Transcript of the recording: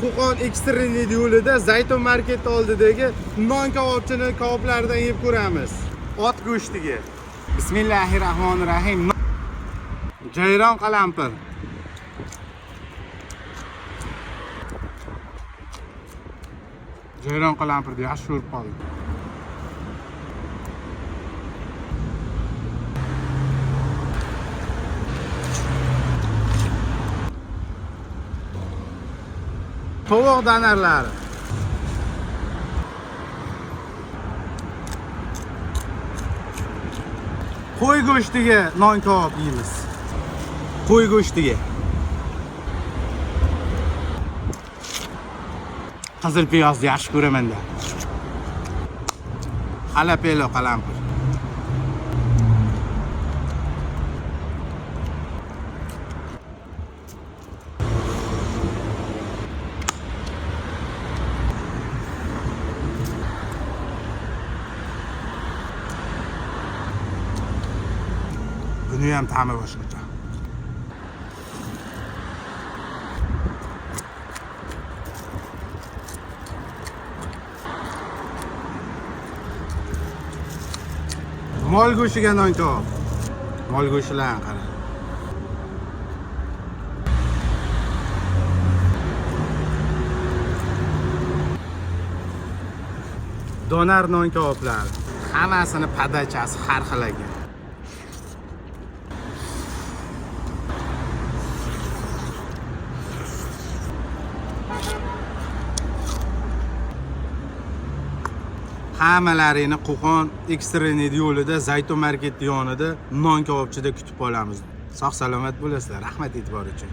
Qo'qon ekstrenit yo'lida Zaytun marketi oldidagi non kabobchini kaboblaridan yeb ko'ramiz. Ot go'shtiga. Bismillahirrohmanirrohim. Jayron qalampir. Jayron qalampir deb yaxshi ko'rib qoldim. Tovuq danarlari. Qo'y go'shtiga non kabob yeymiz. Qo'y go'shtiga. Qizil piyozni yaxshi ko'raman-da. Jalapeno qalampir. Buni ham ta'mi boshqacha. Mol go'shtiga non kabob. Mol go'shtlarni qarang. Donar non kaboblari. Hammasini padachasi har xil ekan. Hammalarini Qo'qon ekstrenit yo'lida Zaytun marketi yonida non kabobchida kutib olamiz. Sog' salomat bo'lasizlar. Rahmat e'tibor uchun.